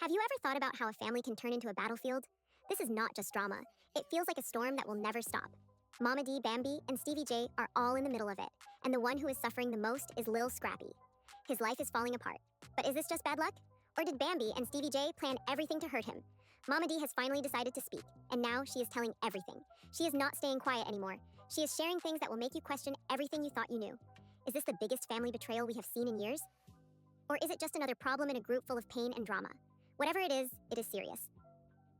Have you ever thought about how a family can turn into a battlefield? This is not just drama. It feels like a storm that will never stop. Momma Dee, Bambi, and Stevie J are all in the middle of it, and the one who is suffering the most is Lil Scrappy. His life is falling apart. But is this just bad luck? Or did Bambi and Stevie J plan everything to hurt him? Momma Dee has finally decided to speak, and now she is telling everything. She is not staying quiet anymore. She is sharing things that will make you question everything you thought you knew. Is this the biggest family betrayal we have seen in years? Or is it just another problem in a group full of pain and drama? Whatever it is serious.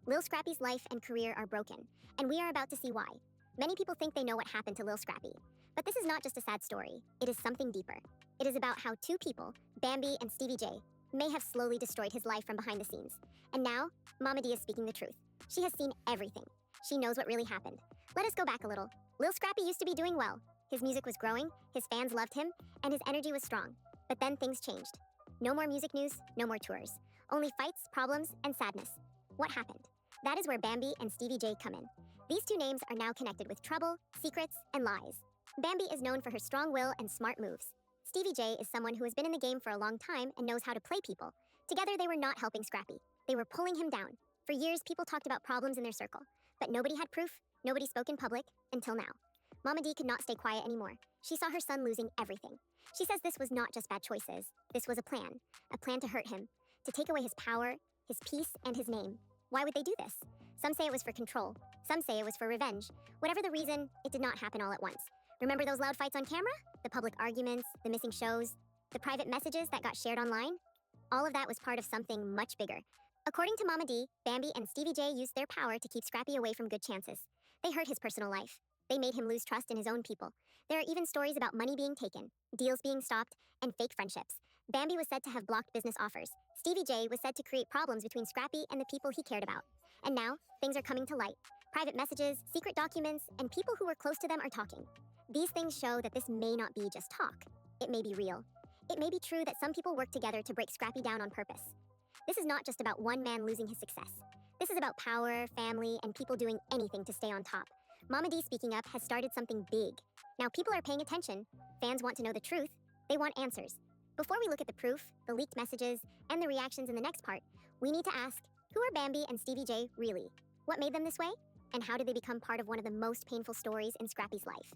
Lil Scrappy's life and career are broken, and we are about to see why. Many people think they know what happened to Lil Scrappy, but this is not just a sad story. It is something deeper. It is about how two people, Bambi and Stevie J, may have slowly destroyed his life from behind the scenes. And now, Momma Dee is speaking the truth. She has seen everything. She knows what really happened. Let us go back a little. Lil Scrappy used to be doing well. His music was growing, his fans loved him, and his energy was strong. But then things changed. No more music news, no more tours. Only fights, problems, and sadness. What happened? That is where Bambi and Stevie J come in. These two names are now connected with trouble, secrets, and lies. Bambi is known for her strong will and smart moves. Stevie J is someone who has been in the game for a long time and knows how to play people. Together, they were not helping Scrappy. They were pulling him down. For years, people talked about problems in their circle, but nobody had proof, nobody spoke in public, until now. Momma Dee could not stay quiet anymore. She saw her son losing everything. She says this was not just bad choices. This was a plan to hurt him, to take away his power, his peace, and his name. Why would they do this? Some say it was for control. Some say it was for revenge. Whatever the reason, it did not happen all at once. Remember those loud fights on camera? The public arguments, the missing shows, the private messages that got shared online? All of that was part of something much bigger. According to Momma Dee, Bambi and Stevie J used their power to keep Scrappy away from good chances. They hurt his personal life. They made him lose trust in his own people. There are even stories about money being taken, deals being stopped, and fake friendships. Bambi was said to have blocked business offers. Stevie J was said to create problems between Scrappy and the people he cared about. And now, things are coming to light. Private messages, secret documents, and people who were close to them are talking. These things show that this may not be just talk. It may be real. It may be true that some people work together to break Scrappy down on purpose. This is not just about one man losing his success. This is about power, family, and people doing anything to stay on top. Momma Dee speaking up has started something big. Now people are paying attention. Fans want to know the truth. They want answers. Before we look at the proof, the leaked messages, and the reactions in the next part, we need to ask, who are Bambi and Stevie J really? What made them this way? And how did they become part of one of the most painful stories in Scrappy's life?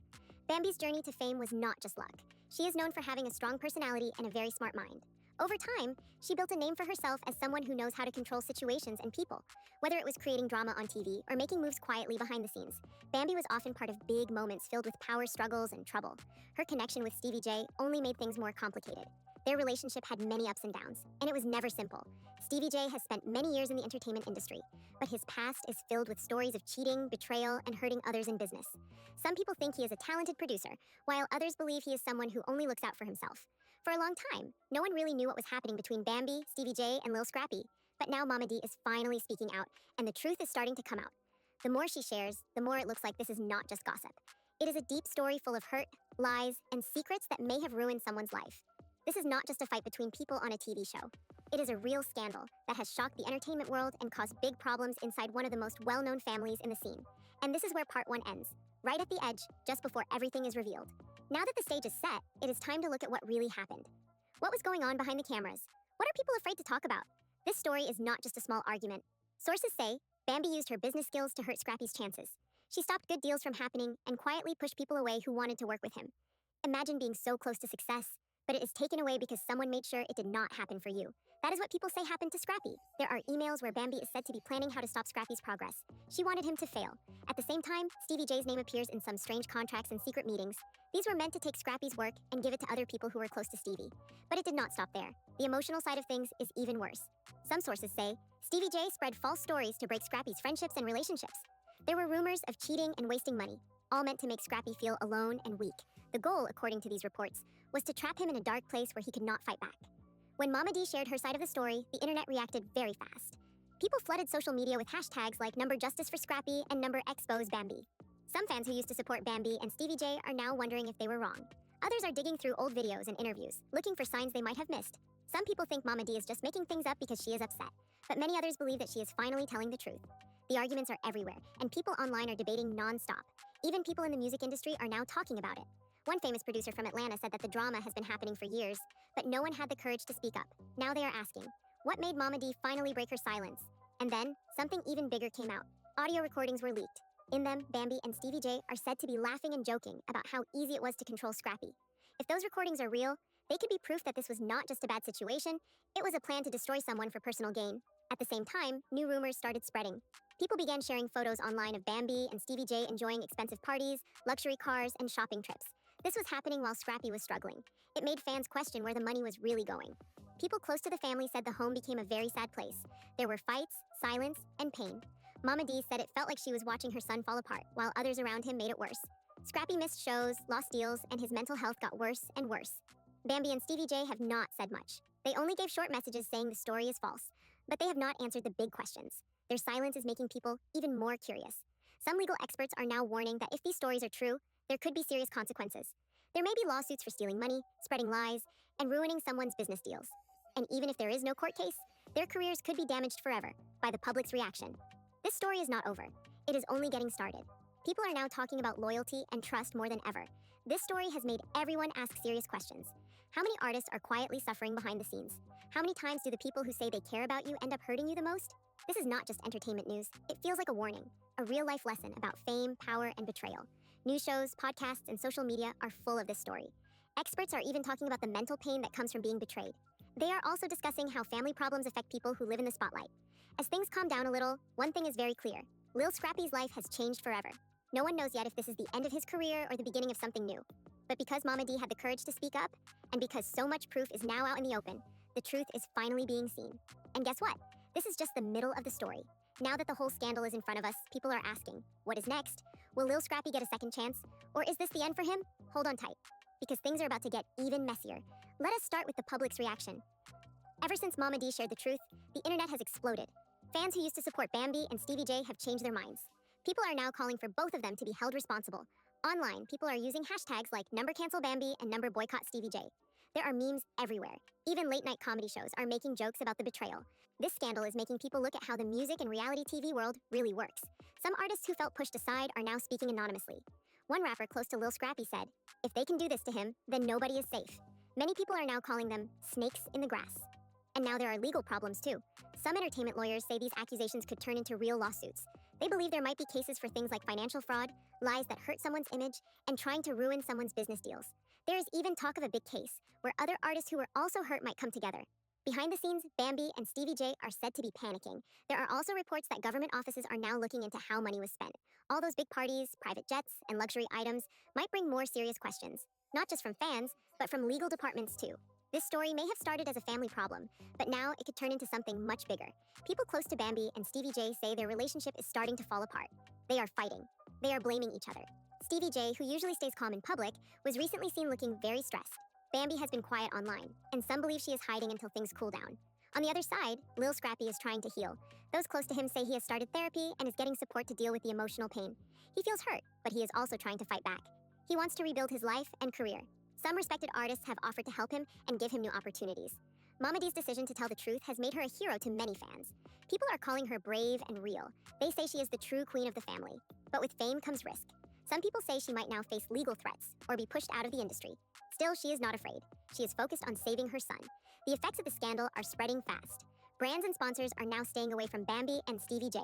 Bambi's journey to fame was not just luck. She is known for having a strong personality and a very smart mind. Over time, she built a name for herself as someone who knows how to control situations and people. Whether it was creating drama on TV or making moves quietly behind the scenes, Bambi was often part of big moments filled with power struggles and trouble. Her connection with Stevie J only made things more complicated. Their relationship had many ups and downs, and it was never simple. Stevie J has spent many years in the entertainment industry, but his past is filled with stories of cheating, betrayal, and hurting others in business. Some people think he is a talented producer, while others believe he is someone who only looks out for himself. For a long time, no one really knew what was happening between Bambi, Stevie J, and Lil Scrappy, but now Momma Dee is finally speaking out, and the truth is starting to come out. The more she shares, the more it looks like this is not just gossip. It is a deep story full of hurt, lies, and secrets that may have ruined someone's life. This is not just a fight between people on a TV show. It is a real scandal that has shocked the entertainment world and caused big problems inside one of the most well-known families in the scene. And this is where part 1 ends, right at the edge, just before everything is revealed. Now that the stage is set, it is time to look at what really happened. What was going on behind the cameras? What are people afraid to talk about? This story is not just a small argument. Sources say Bambi used her business skills to hurt Scrappy's chances. She stopped good deals from happening and quietly pushed people away who wanted to work with him. Imagine being so close to success, but it is taken away because someone made sure it did not happen for you. That is what people say happened to Scrappy. There are emails where Bambi is said to be planning how to stop Scrappy's progress. She wanted him to fail. At the same time, Stevie J's name appears in some strange contracts and secret meetings. These were meant to take Scrappy's work and give it to other people who were close to Stevie. But it did not stop there. The emotional side of things is even worse. Some sources say Stevie J spread false stories to break Scrappy's friendships and relationships. There were rumors of cheating and wasting money, all meant to make Scrappy feel alone and weak. The goal, according to these reports, was to trap him in a dark place where he could not fight back. When Momma Dee shared her side of the story, the internet reacted very fast. People flooded social media with hashtags like #JusticeForScrappy and #ExposeBambi. Some fans who used to support Bambi and Stevie J are now wondering if they were wrong. Others are digging through old videos and interviews, looking for signs they might have missed. Some people think Momma Dee is just making things up because she is upset, but many others believe that she is finally telling the truth. The arguments are everywhere, and people online are debating non-stop. Even people in the music industry are now talking about it. One famous producer from Atlanta said that the drama has been happening for years, but no one had the courage to speak up. Now they are asking, What made Momma Dee finally break her silence? And then, something even bigger came out. Audio recordings were leaked. In them, Bambi and Stevie J are said to be laughing and joking about how easy it was to control Scrappy. If those recordings are real, they could be proof that this was not just a bad situation, it was a plan to destroy someone for personal gain. At the same time, new rumors started spreading. People began sharing photos online of Bambi and Stevie J enjoying expensive parties, luxury cars, and shopping trips. This was happening while Scrappy was struggling. It made fans question where the money was really going. People close to the family said the home became a very sad place. There were fights, silence, and pain. Momma Dee said it felt like she was watching her son fall apart, while others around him made it worse. Scrappy missed shows, lost deals, and his mental health got worse and worse. Bambi and Stevie J have not said much. They only gave short messages saying the story is false, but they have not answered the big questions. Their silence is making people even more curious. Some legal experts are now warning that if these stories are true, there could be serious consequences. There may be lawsuits for stealing money, spreading lies, and ruining someone's business deals. And even if there is no court case, their careers could be damaged forever by the public's reaction. This story is not over. It is only getting started. People are now talking about loyalty and trust more than ever. This story has made everyone ask serious questions. How many artists are quietly suffering behind the scenes? How many times do the people who say they care about you end up hurting you the most? This is not just entertainment news. It feels like a warning, a real-life lesson about fame, power, and betrayal. News shows, podcasts, and social media are full of this story. Experts are even talking about the mental pain that comes from being betrayed. They are also discussing how family problems affect people who live in the spotlight. As things calm down a little, one thing is very clear. Lil Scrappy's life has changed forever. No one knows yet if this is the end of his career or the beginning of something new. But because Momma Dee had the courage to speak up, and because so much proof is now out in the open, the truth is finally being seen. And guess what? This is just the middle of the story. Now that the whole scandal is in front of us, people are asking, what is next? Will Lil Scrappy get a second chance? Or is this the end for him? Hold on tight, because things are about to get even messier. Let us start with the public's reaction. Ever since Momma Dee shared the truth, the internet has exploded. Fans who used to support Bambi and Stevie J have changed their minds. People are now calling for both of them to be held responsible. Online, people are using hashtags like #CancelBambi and #boycott Stevie J. There are memes everywhere. Even late-night comedy shows are making jokes about the betrayal. This scandal is making people look at how the music and reality TV world really works. Some artists who felt pushed aside are now speaking anonymously. One rapper close to Lil Scrappy said, "If they can do this to him, then nobody is safe." Many people are now calling them snakes in the grass. And now there are legal problems too. Some entertainment lawyers say these accusations could turn into real lawsuits. They believe there might be cases for things like financial fraud, lies that hurt someone's image, and trying to ruin someone's business deals. There is even talk of a big case where other artists who were also hurt might come together. Behind the scenes, Bambi and Stevie J are said to be panicking. There are also reports that government offices are now looking into how money was spent. All those big parties, private jets, and luxury items might bring more serious questions, not just from fans, but from legal departments too. This story may have started as a family problem, but now it could turn into something much bigger. People close to Bambi and Stevie J say their relationship is starting to fall apart. They are fighting. They are blaming each other. Stevie J, who usually stays calm in public, was recently seen looking very stressed. Bambi has been quiet online, and some believe she is hiding until things cool down. On the other side, Lil Scrappy is trying to heal. Those close to him say he has started therapy and is getting support to deal with the emotional pain. He feels hurt, but he is also trying to fight back. He wants to rebuild his life and career. Some respected artists have offered to help him and give him new opportunities. Momma Dee's decision to tell the truth has made her a hero to many fans. People are calling her brave and real. They say she is the true queen of the family. But with fame comes risk. Some people say she might now face legal threats or be pushed out of the industry. Still, she is not afraid. She is focused on saving her son. The effects of the scandal are spreading fast. Brands and sponsors are now staying away from Bambi and Stevie J.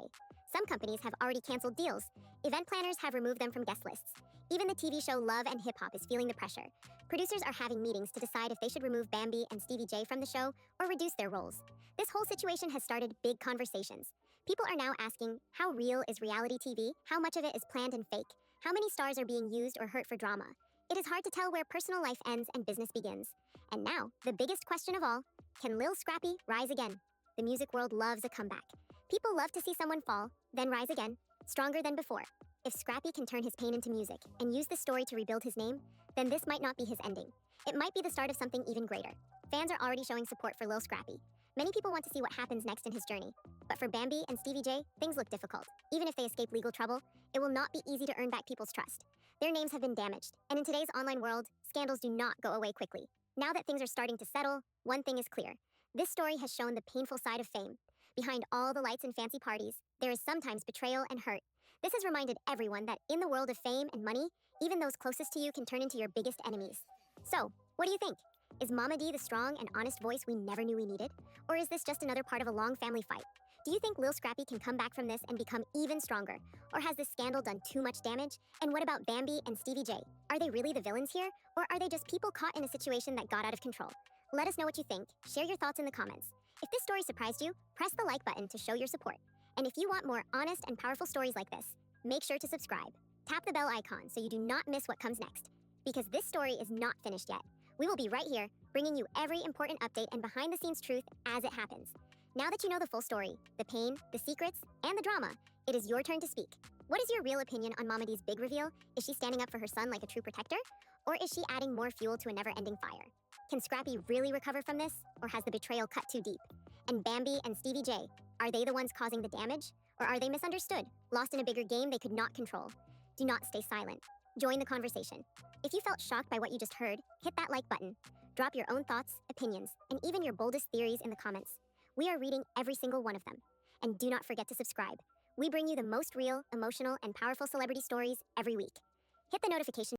Some companies have already canceled deals. Event planners have removed them from guest lists. Even the TV show Love and Hip Hop is feeling the pressure. Producers are having meetings to decide if they should remove Bambi and Stevie J from the show or reduce their roles. This whole situation has started big conversations. People are now asking, how real is reality TV? How much of it is planned and fake? How many stars are being used or hurt for drama? It is hard to tell where personal life ends and business begins. And now, the biggest question of all, can Lil Scrappy rise again? The music world loves a comeback. People love to see someone fall, then rise again, stronger than before. If Scrappy can turn his pain into music and use this story to rebuild his name, then this might not be his ending. It might be the start of something even greater. Fans are already showing support for Lil Scrappy. Many people want to see what happens next in his journey. But for Bambi and Stevie J, things look difficult. Even if they escape legal trouble, it will not be easy to earn back people's trust. Their names have been damaged, and in today's online world, scandals do not go away quickly. Now that things are starting to settle, one thing is clear. This story has shown the painful side of fame. Behind all the lights and fancy parties, there is sometimes betrayal and hurt. This has reminded everyone that in the world of fame and money, even those closest to you can turn into your biggest enemies. So, what do you think? Is Momma Dee the strong and honest voice we never knew we needed? Or is this just another part of a long family fight? Do you think Lil Scrappy can come back from this and become even stronger? Or has this scandal done too much damage? And what about Bambi and Stevie J? Are they really the villains here? Or are they just people caught in a situation that got out of control? Let us know what you think. Share your thoughts in the comments. If this story surprised you, press the like button to show your support. And if you want more honest and powerful stories like this, make sure to subscribe. Tap the bell icon so you do not miss what comes next. Because this story is not finished yet. We will be right here, bringing you every important update and behind-the-scenes truth as it happens. Now that you know the full story, the pain, the secrets, and the drama, it is your turn to speak. What is your real opinion on Momma Dee's big reveal? Is she standing up for her son like a true protector? Or is she adding more fuel to a never-ending fire? Can Scrappy really recover from this? Or has the betrayal cut too deep? And Bambi and Stevie J, are they the ones causing the damage? Or are they misunderstood, lost in a bigger game they could not control? Do not stay silent. Join the conversation. If you felt shocked by what you just heard, hit that like button. Drop your own thoughts, opinions, and even your boldest theories in the comments. We are reading every single one of them. And do not forget to subscribe. We bring you the most real, emotional, and powerful celebrity stories every week. Hit the notification